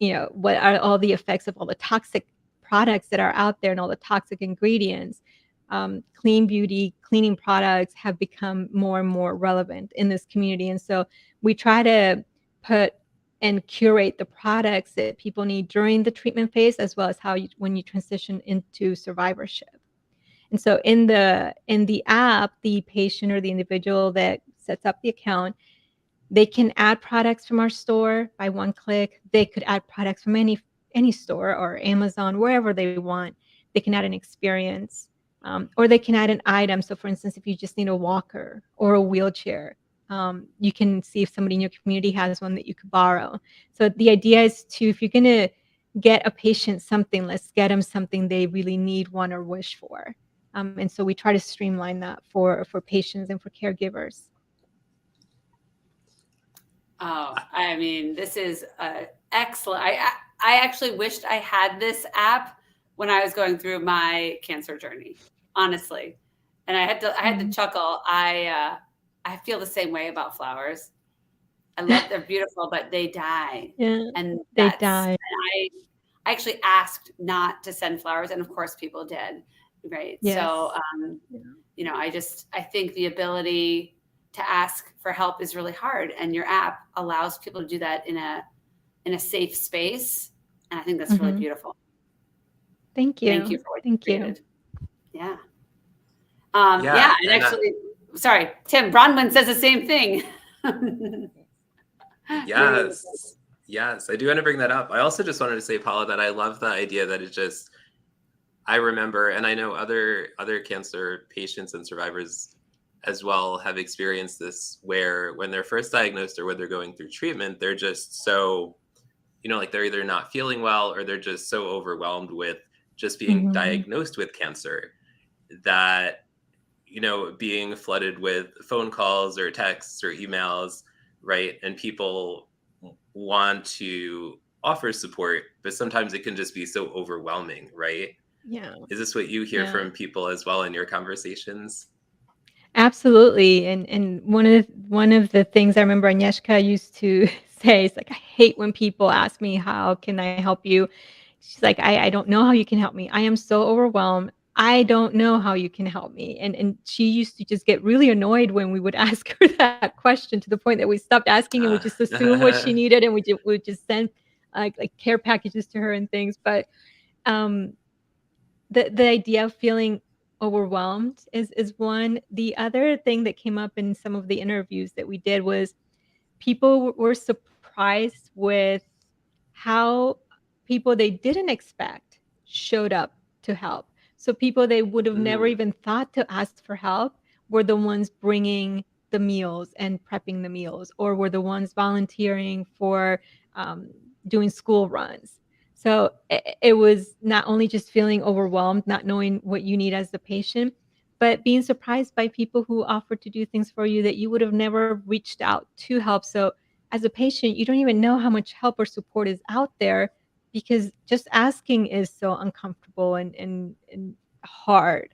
are all the effects of all the toxic products that are out there and all the toxic ingredients. Clean beauty, cleaning products have become more and more relevant in this community. And so we try to put and curate the products that people need during the treatment phase, as well as when you transition into survivorship. And so in the app, the patient or the individual that sets up the account, they can add products from our store by one click. They could add products from any store or Amazon, wherever they want. They can add an experience, or they can add an item. So for instance, if you just need a walker or a wheelchair, you can see if somebody in your community has one that you could borrow. So the idea is if you're going to get a patient something, let's get them something they really need, want, or wish for. And so we try to streamline that for patients and for caregivers. Oh, I mean, this is excellent. I actually wished I had this app when I was going through my cancer journey, honestly. And I had to chuckle. I feel the same way about flowers. I love they're beautiful, but they die. Yeah, and they die. And I actually asked not to send flowers, and of course people did, right? Yes. So I think the ability to ask for help is really hard, and your app allows people to do that in a safe space, and I think that's really beautiful. Thank you. Thank you for what you created. Yeah. And actually, sorry, Tim Bronwyn says the same thing. Yes, I do want to bring that up. I also just wanted to say, Paula, that I love the idea that I remember, and I know other cancer patients and survivors as well have experienced this, where when they're first diagnosed or when they're going through treatment, they're just so, like they're either not feeling well or they're just so overwhelmed with just being diagnosed with cancer that, being flooded with phone calls or texts or emails, right? And people want to offer support, but sometimes it can just be so overwhelming, right? Yeah. Is this what you hear from people as well in your conversations? Absolutely. And one of the things I remember Agnieszka used to say is like, I hate when people ask me, how can I help you? She's like, I don't know how you can help me. I am so overwhelmed. I don't know how you can help me. And she used to just get really annoyed when we would ask her that question, to the point that we stopped asking and we just assume what she needed, and we would just send like care packages to her and things. But the idea of feeling overwhelmed is one. The other thing that came up in some of the interviews that we did was people were surprised with how people they didn't expect showed up to help. So people they would have never even thought to ask for help were the ones bringing the meals and prepping the meals, or were the ones volunteering for doing school runs. So it was not only just feeling overwhelmed, not knowing what you need as the patient, but being surprised by people who offer to do things for you that you would have never reached out to help. So as a patient, you don't even know how much help or support is out there, because just asking is so uncomfortable and hard.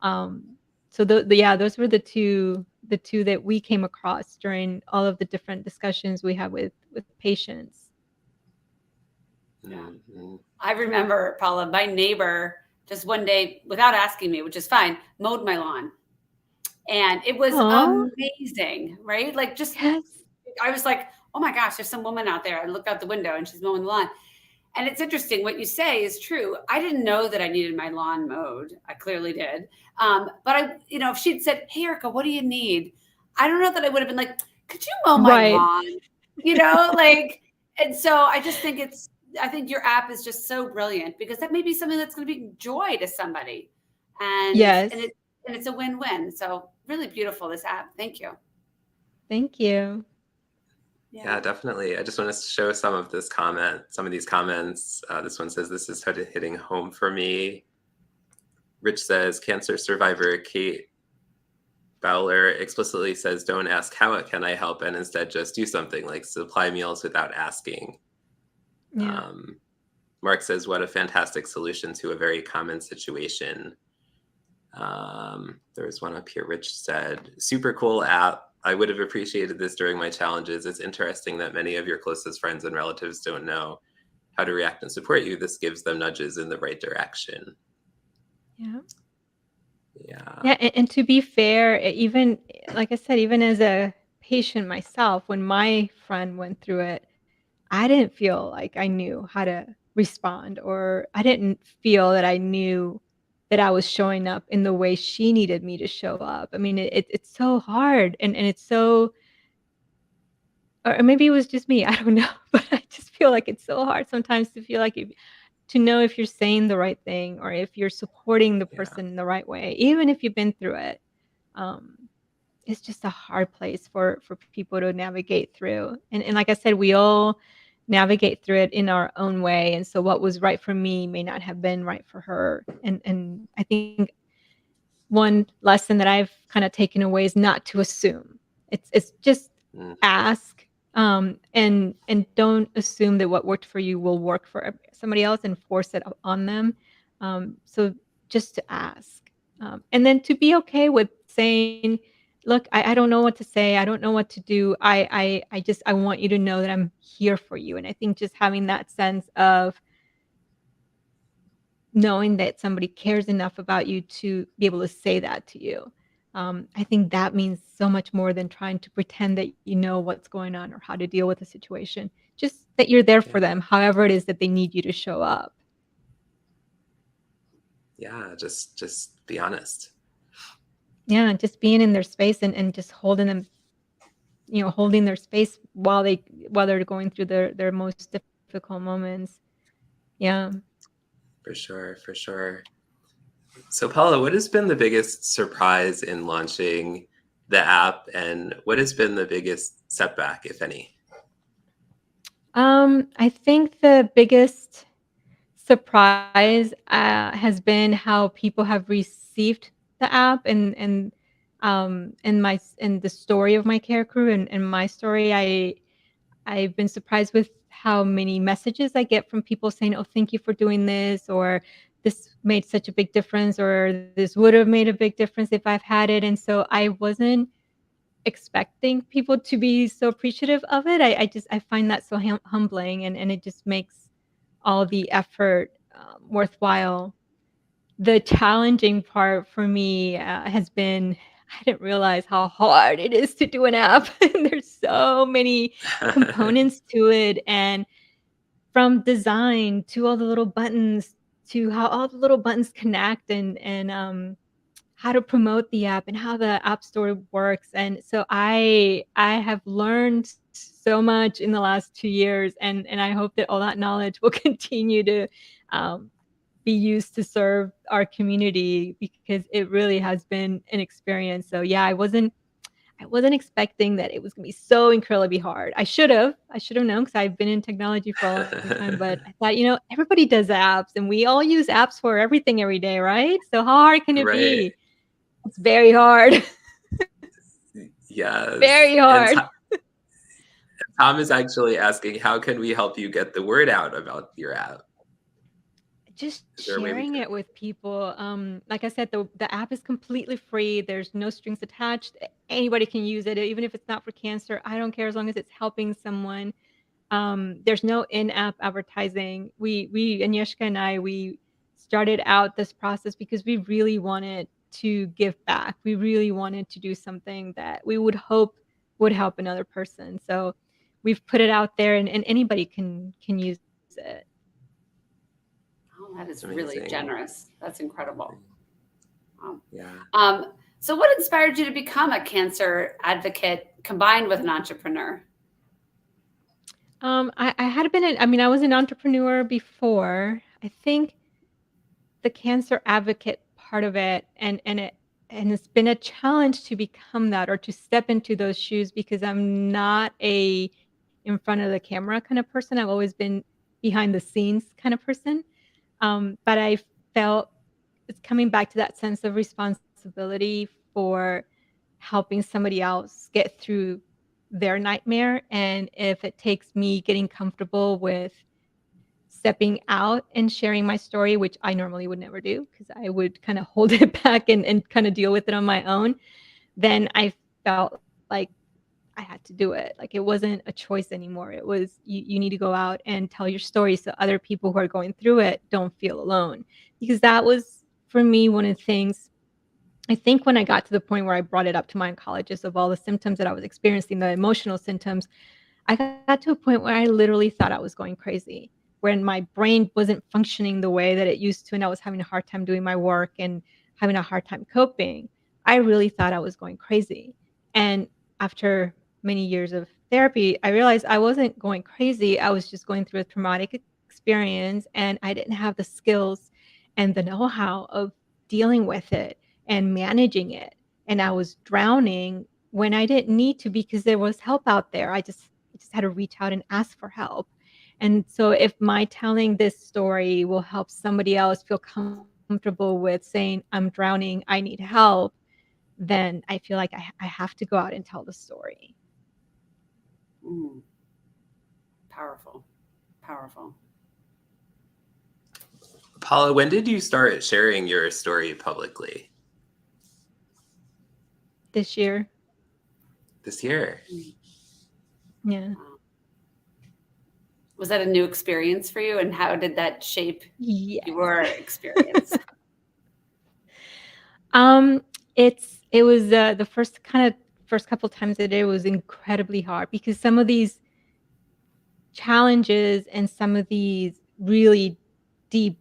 So those were the two that we came across during all of the different discussions we had with patients. Yeah. I remember, Paula, my neighbor just one day, without asking me, which is fine, mowed my lawn. And it was amazing, right? Like I was like, oh my gosh, there's some woman out there. I looked out the window and she's mowing the lawn. And it's interesting, what you say is true. I didn't know that I needed my lawn mowed. I clearly did. But if she'd said, hey, Erica, what do you need? I don't know that I would have been like, could you mow my lawn? And so I just think I think your app is just so brilliant because that may be something that's going to be joy to somebody, and Yes. it's a win-win. So really beautiful, this app. Thank you. Thank you. Yeah, definitely. I just want to show some of these comments. This one says, "This is started hitting home for me." Rich says, "Cancer survivor Kate Fowler explicitly says, don't ask how can I help, and instead just do something like supply meals without asking." Yeah. Mark says, "What a fantastic solution to a very common situation." There was one up here. Rich said, "Super cool app. I would have appreciated this during my challenges. It's interesting that many of your closest friends and relatives don't know how to react and support you. This gives them nudges in the right direction." Yeah. Yeah. Yeah, and to be fair, even like I said, even as a patient myself, when my friend went through it, I didn't feel like I knew how to respond, or I didn't feel that I knew that I was showing up in the way she needed me to show up. I mean, it's so hard, and it's so, or maybe it was just me, I don't know, but I just feel like it's so hard sometimes to feel like to know if you're saying the right thing or if you're supporting the Yeah. person in the right way, even if you've been through it. Um, it's just a hard place for people to navigate through. And like I said, we all navigate through it in our own way. And so what was right for me may not have been right for her. And I think one lesson that I've kind of taken away is not to assume. It's just Mm, ask, and don't assume that what worked for you will work for somebody else and force it on them. So just to ask, and then to be okay with saying, "Look, I don't know what to say. I don't know what to do. I want you to know that I'm here for you." And I think just having that sense of knowing that somebody cares enough about you to be able to say that to you. I think that means so much more than trying to pretend that you know what's going on or how to deal with a situation. Just that you're there for yeah. them, however it is that they need you to show up. Yeah. Just be honest. Yeah, and just being in their space and just holding them, holding their space while they're going through their most difficult moments. Yeah. For sure. For sure. So, Paula, what has been the biggest surprise in launching the app, and what has been the biggest setback, if any? I think the biggest surprise, has been how people have received the app, and the story of my care crew, and my story. I've been surprised with how many messages I get from people saying, "Oh, thank you for doing this," or "This made such a big difference," or "This would have made a big difference if I've had it." And so I wasn't expecting people to be so appreciative of it. I find that so humbling, and it just makes all the effort, worthwhile. The challenging part for me, has been I didn't realize how hard it is to do an app. There's so many components to it, and from design to all the little buttons to how all the little buttons connect, and how to promote the app and how the app store works. And so I have learned so much in the last 2 years, and I hope that all that knowledge will continue to, um, be used to serve our community, because it really has been an experience. So yeah, I wasn't expecting that it was gonna be so incredibly hard. I should have known, because I've been in technology for a long time, but I thought, everybody does apps, and we all use apps for everything every day, right? So how hard can it Right. be? It's very hard. Yes. Very And hard. Tom is actually asking, how can we help you get the word out about your app? Just Is there a way we sharing could? it with people. Like I said, the app is completely free. There's no strings attached. Anybody can use it, even if it's not for cancer. I don't care, as long as it's helping someone. There's no in-app advertising. We Agnieszka and we started out this process because we really wanted to give back. We really wanted to do something that we would hope would help another person. So we've put it out there, and anybody can use it. Oh, that is really Amazing. generous. That's incredible. Yeah. So what inspired you to become a cancer advocate combined with an entrepreneur? I had been I mean, I was an entrepreneur before. I think the cancer advocate part of it and it's been a challenge to become that or to step into those shoes because I'm not a in front of the camera kind of person. I've always been behind the scenes kind of person. But I felt it's coming back to that sense of responsibility for helping somebody else get through their nightmare. And if it takes me getting comfortable with stepping out and sharing my story, which I normally would never do because I would kind of hold it back and kind of deal with it on my own, then I felt like I had to do it. Like it wasn't a choice anymore. It was you need to go out and tell your story so other people who are going through it don't feel alone. Because that was for me one of the things I think when I got to the point where I brought it up to my oncologist of all the symptoms that I was experiencing, the emotional symptoms, I got to a point where I literally thought I was going crazy, when my brain wasn't functioning the way that it used to, and I was having a hard time doing my work and having a hard time coping. I really thought I was going crazy. And after many years of therapy, I realized I wasn't going crazy. I was just going through a traumatic experience and I didn't have the skills and the know-how of dealing with it and managing it. And I was drowning when I didn't need to because there was help out there. I just had to reach out and ask for help. And so if my telling this story will help somebody else feel comfortable with saying, I'm drowning, I need help, then I feel like I have to go out and tell the story. Mm, powerful, powerful. Paula, when did you start sharing your story publicly? This year. This year. Yeah. Wow. Was that a new experience for you, and how did that shape Yes. your experience? Um, it was the first couple times I did it was incredibly hard because some of these challenges and some of these really deep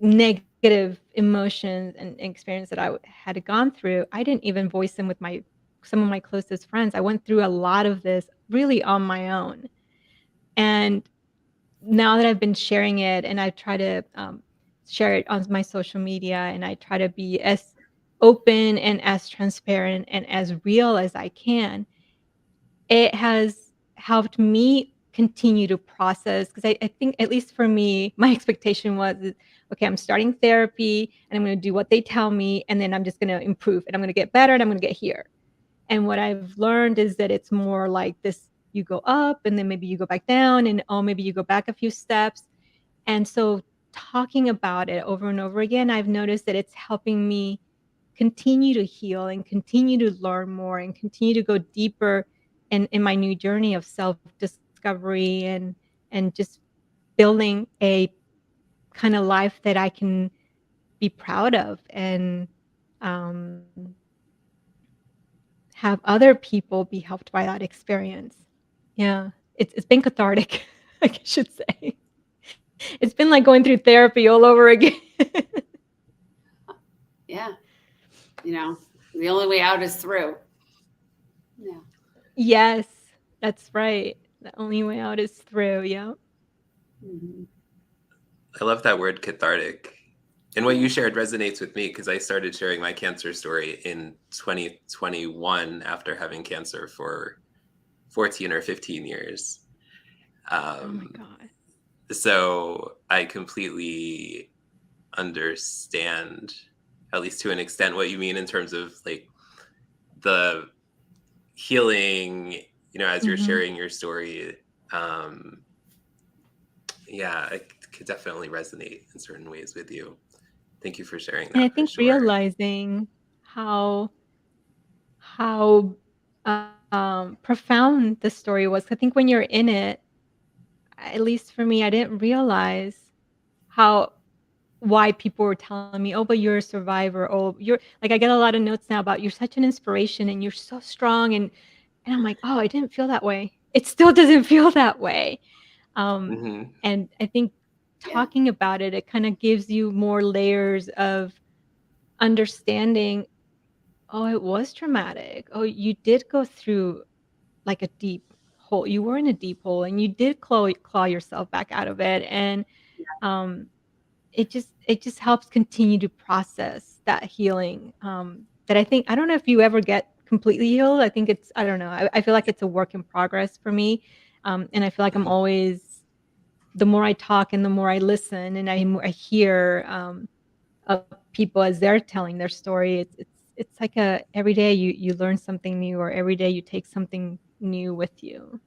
negative emotions and experience that had gone through, I didn't even voice them with my some of my closest friends. I went through a lot of this really on my own. And now that I've been sharing it and I try to share it on my social media and I try to be as open and as transparent and as real as I can, it has helped me continue to process because I think at least for me, my expectation was, okay, I'm starting therapy and I'm going to do what they tell me and then I'm just going to improve and I'm going to get better and I'm going to get here. And what I've learned is that it's more like this: you go up and then maybe you go back down and oh, maybe you go back a few steps. And so talking about it over and over again, I've noticed that it's helping me continue to heal and continue to learn more and continue to go deeper in my new journey of self-discovery and just building a kind of life that I can be proud of and um, have other people be helped by that experience. Yeah, it's been cathartic, I should say. It's been like going through therapy all over again. Yeah. The only way out is through. Yeah. Yes, that's right. The only way out is through, yeah. Mm-hmm. I love that word, cathartic. And what you shared resonates with me because I started sharing my cancer story in 2021 after having cancer for 14 or 15 years. Oh my God. So I completely understand, at least to an extent, what you mean in terms of like the healing, as you're Mhm. sharing your story. Yeah, it could definitely resonate in certain ways with you. Thank you for sharing And I that for think sure. realizing how profound the story was. I think when you're in it, at least for me, I didn't realize how why people were telling me, "Oh, but you're a survivor. Oh, you're," like, I get a lot of notes now about, "You're such an inspiration and you're so strong," and I'm like, "Oh, I didn't feel that way." It still doesn't feel that way. Um, Hmm. and I think Yeah. talking about it, it kinda gives you more layers of understanding, "Oh, it was traumatic. Oh, you did go through, like, a deep hole. You were in a deep hole, and you did claw yourself back out of it. And um, it just helps continue to process that healing. That I don't know if you ever get completely healed. I think I don't know. I feel like it's a work in progress for me. And I feel like I'm Mhm. always, the more I talk and the more I listen and I hear of people as they're telling their story, it's like every day you learn something new, or every day you take something new with you.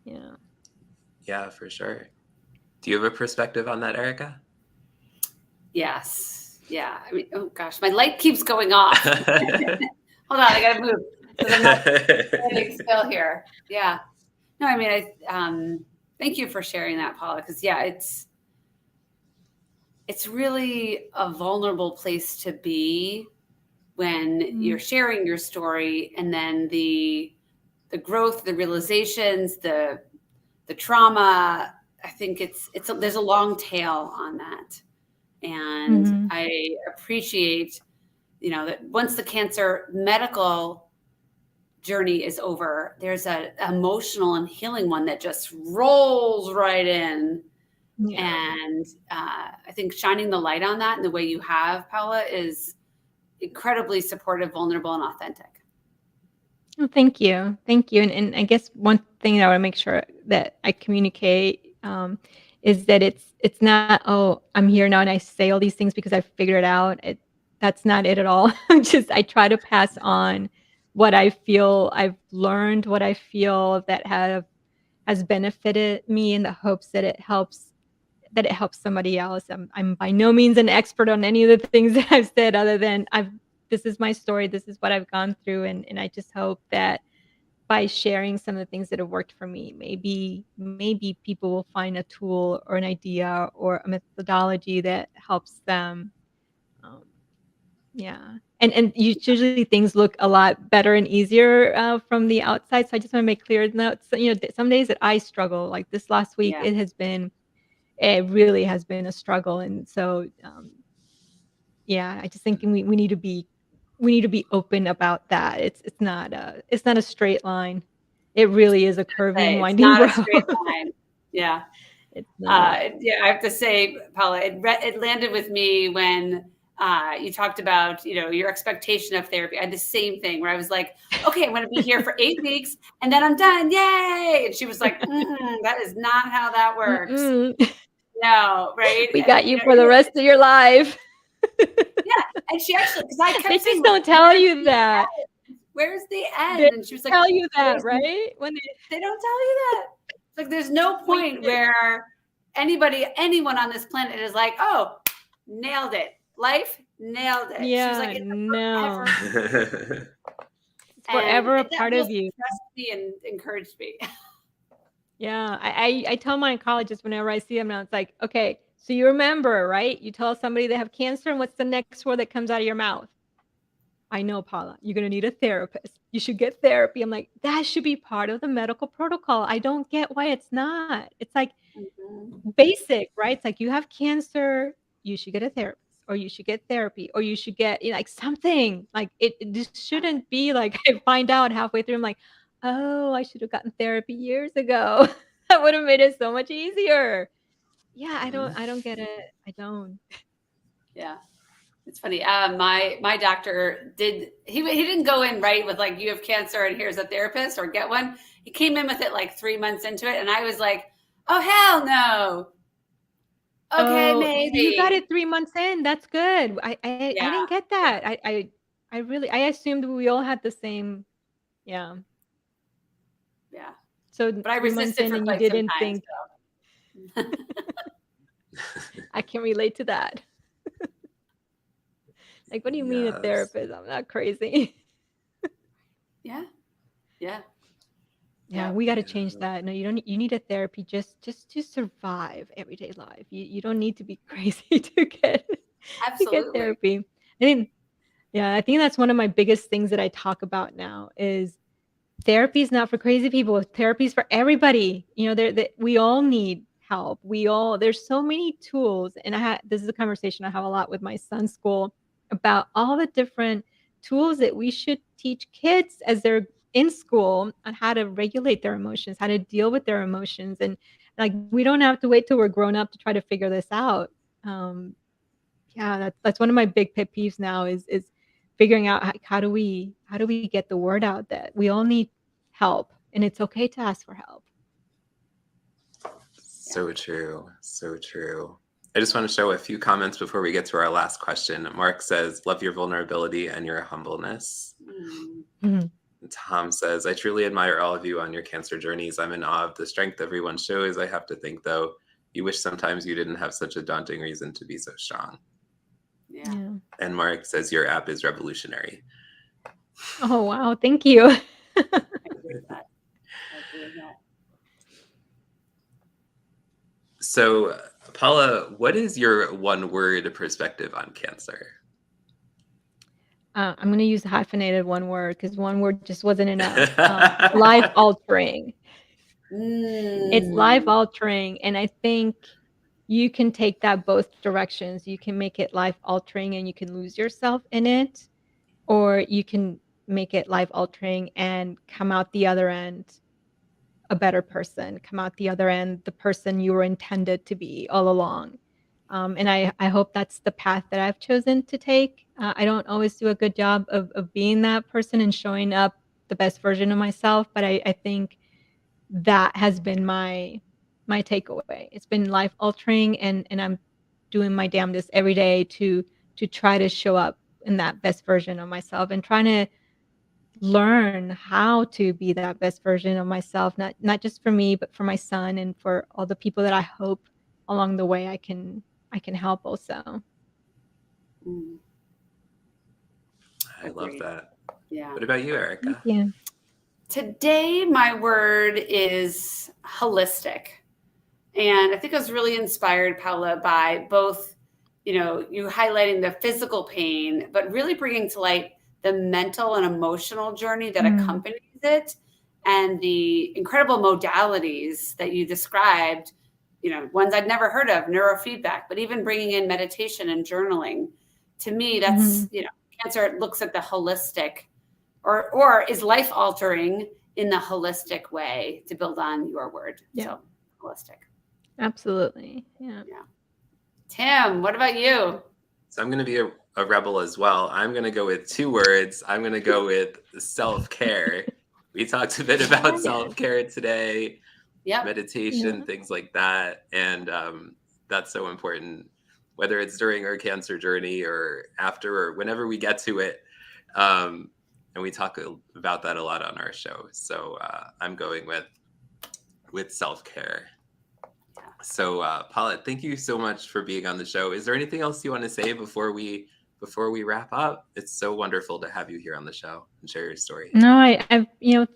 Yeah. Yeah, for sure. Do you have a perspective on that, Erica? Yes. Yeah. I mean, oh gosh, my light keeps going off. Hold on, I gotta move because I'm not standing still here. Yeah. No, I mean, thank you for sharing that, Paula. Because yeah, it's really a vulnerable place to be when you're Mhm. sharing your story, and then the growth, the realizations, the trauma. I think there's a long tail on that, and Mhm. I appreciate that once the cancer medical journey is over, there's a emotional and healing one that just rolls right in. Yeah. And I think shining the light on that in the way you have, Paula, is incredibly supportive, vulnerable, and authentic. Well, thank you. Thank you. And I guess one thing that I wanna make sure that I communicate, is that it's not, "Oh, I'm here now and I say all these things because I figured it out." That's not it at all. I try to pass on what I feel I've learned, what I feel that has benefited me, in the hopes that it helps somebody else. I'm by no means an expert on any of the things that I've said, other than this is my story, this is what I've gone through, and I just hope that by sharing some of the things that have worked for me, maybe people will find a tool or an idea or a methodology that helps them. Um, yeah. And usually things look a lot better and easier from the outside. So I just want to make clear that, some days that I struggle, like this last week, Yeah. it really has been a struggle. And so, yeah, I just think we need to be open about that. It's not a straight line. It really is a curvy and It's winding not a road. straight line. Yeah. It's not. Yeah, I have to say, Paula, it landed with me when you talked about, your expectation of therapy. I had the same thing where I was like, okay, I'm going to be here for 8 weeks and then I'm done. Yay. And she was like, that is not how that works. Mm-mm. No, right? We And, got you for the rest of your life. yeah. And she actually, because I kept They saying, just like, don't tell you that. where's the They end? And she was like, tell you that, there's right? they don't tell you that. It's like there's no When point where anyone on this planet is like, oh, nailed it. Life nailed it. She was like, Yeah, it's a forever. no. It's And forever a that part both of you. impressed me and encouraged me. Yeah, I tell my oncologists whenever I see them now, it's like, "Okay, so you remember, right? You tell somebody they have cancer, and what's the next word that comes out of your mouth?" "I know, Paula, you're gonna need a therapist. You should get therapy." I'm like, "That should be part of the medical protocol." I don't get why it's not. It's like Mhm. basic, right? It's like, you have cancer, you should get a therapist, or you should get therapy, or you should get, like, something. Like, it just shouldn't be like I find out halfway through, I'm like, "Oh, I should have gotten therapy years ago." That would have made it so much easier. Yeah, Mhm. I don't get it. I don't. Yeah. It's funny. My doctor he didn't go in right with like, you have cancer and here's a therapist or get one. He came in with it like 3 months into it, and I was like, oh hell no. Okay, Oh, you got maybe. it 3 months in, that's good. I Yeah, didn't get that. I assumed we all had the same. Yeah. yeah. So But I 3 months resisted in for and you quite some didn't time. think, So I can relate to that. Like, "What do you mean a Yes. therapist? I'm not crazy." yeah, yeah, Yeah, yeah. we gotta change Yeah. that. No, you need a therapy just to survive everyday life. You don't need to be crazy to get Absolutely. therapy. I think Yeah, I think that's one of my biggest things that I talk about now is therapy is not for crazy people. Therapy is for everybody. We all need help. There's so many tools, and this is a conversation I have a lot with my son's school about all the different tools that we should teach kids as they're in school on how to regulate their emotions, how to deal with their emotions, and like we don't have to wait till we're grown up to try to figure this out. Um, yeah, that's one of my big pet peeves now is figuring out how do we get the word out that we all need help and it's okay to ask for help. So true. So true. I just want to show a few comments before we get to our last question. Mark says, love your vulnerability and your humbleness. Mhm. Tom says, I truly admire all of you on your cancer journeys. I'm in awe of the strength everyone shows. I have to think, though, you wish sometimes you didn't have such a daunting reason to be so strong. Yeah. Yeah. And Mark says, your app is revolutionary. Oh, wow. Thank you. I agree with that. I agree with that. So, Paula, what is your one word perspective on cancer? I'm going to use hyphenated one word because one word just wasn't enough. Life altering. It's life Mm. altering. And I think you can take that both directions. You can make it life altering and you can lose yourself in it, or you can make it life altering and come out the other end a better person, come out the other end the person you were intended to be all along. And I hope that's the path that I've chosen to take. I don't always do a good job of being that person and showing up the best version of myself, but I think that has been my takeaway. It's been life altering, and I'm doing my damnedest every day to try to show up in that best version of myself and trying to learn how to be that best version of myself, not just for me, but for my son and for all the people that I hope along the way I can help also. Mm. I love Agreed. that. Yeah. What about you, Thank Erica? you. Today, my word is holistic. And I think I was really inspired, Paola, by both, you highlighting the physical pain, but really bringing to light the mental and emotional journey that Mm. accompanies it and the incredible modalities that you described, ones I'd never heard of, neurofeedback, but even bringing in meditation and journaling. To me, that's, Mhm. cancer looks at the holistic or is life altering in the holistic way, to build on your word. Yeah. So holistic. Absolutely. Yeah. Yeah. Tim, what about you? So I'm going to be a rebel as well. I'm going to go with two words. I'm going to go with self-care. We talked a bit about Yeah. self-care today, Yep. meditation, Yeah. things like that. And that's so important, whether it's during our cancer journey or after or whenever we get to it. And we talk about that a lot on our show. So I'm going with self-care. So Paula, thank you so much for being on the show. Is there anything else you want to say before we wrap up? It's so wonderful to have you here on the show and share your story. No,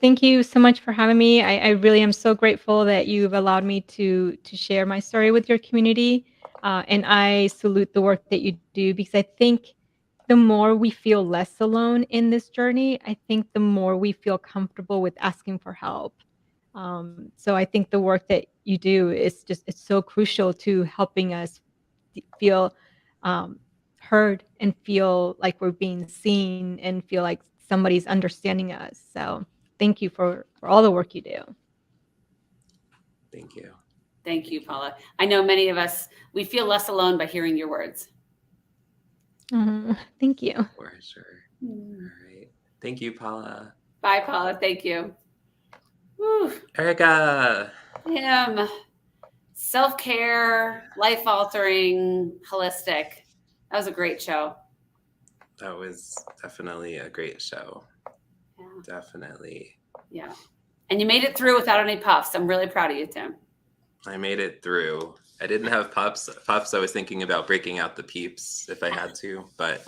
thank you so much for having me. I really am so grateful that you've allowed me to share my story with your community. And I salute the work that you do because I think the more we feel less alone in this journey, I think the more we feel comfortable with asking for help. So I think the work that you do it's so crucial to helping us feel um, heard and feel like we're being seen and feel like somebody's understanding us. So thank you for all the work you do. Thank you. Thank you, Paula. I know many of us, we feel less alone by hearing your words. Thank you. For sure. All right. Thank you, Paula. Bye, Paula. Thank you. Whew. Erica. Tim, self-care, life-altering, holistic. That was a great show. That was definitely a great show. Yeah. Definitely. Yeah. And you made it through without any puffs. I'm really proud of you, Tim. I made it through. I didn't have puffs. I was thinking about breaking out the peeps if I had to, but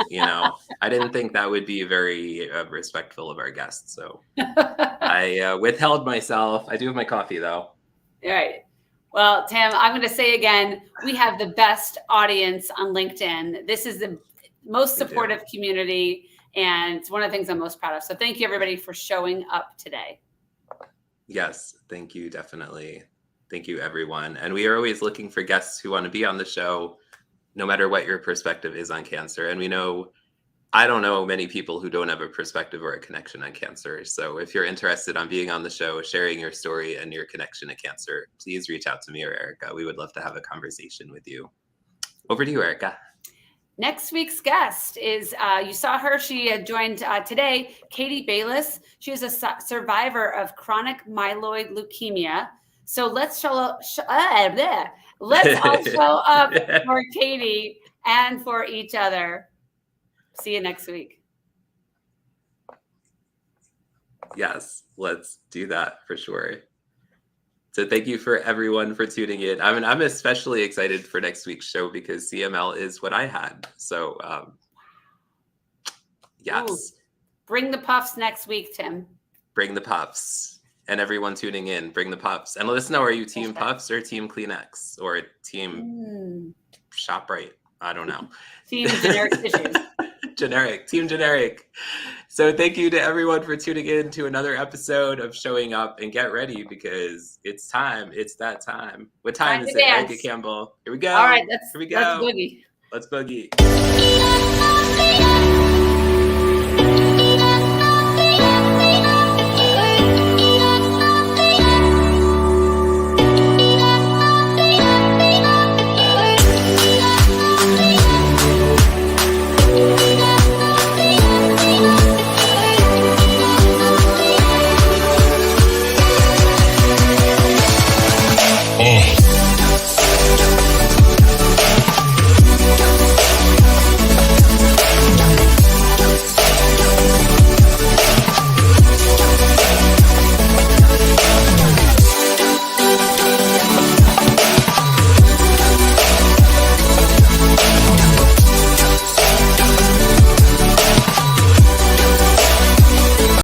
I didn't think that would be very respectful of our guests. So I withheld myself. I do have my coffee though. All right. Well, Tim, I'm going to say again, we have the best audience on LinkedIn. This is the most supportive community, and it's one of the things I'm most proud of. So thank you, everybody, for showing up today. Yes, thank you, definitely. Thank you, everyone. And we are always looking for guests who want to be on the show, no matter what your perspective is on cancer. And we know I don't know many people who don't have a perspective or a connection on cancer. So if you're interested on being on the show, sharing your story and your connection to cancer, please reach out to me or Erica. We would love to have a conversation with you. Over to you, Erica. Next week's guest is, you saw her, she had joined today, Katie Bayless. She is a survivor of chronic myeloid leukemia. So let's all show up for Katie and for each other. See you next week. Yes, let's do that for sure. So thank you for everyone for tuning in. I mean, I'm especially excited for next week's show because CML is what I had. So yes. Ooh. Bring the puffs next week, Tim. Bring the puffs. And everyone tuning in, bring the puffs. And let us know, are you team puffs or team Kleenex or team ShopRite? I don't know. Team generic tissues. Team generic. So thank you to everyone for tuning in to another episode of Showing Up, and get ready because it's time. It's that time. What time is it, Erica Campbell? Here we go. All right, let's boogie. Let's boogie.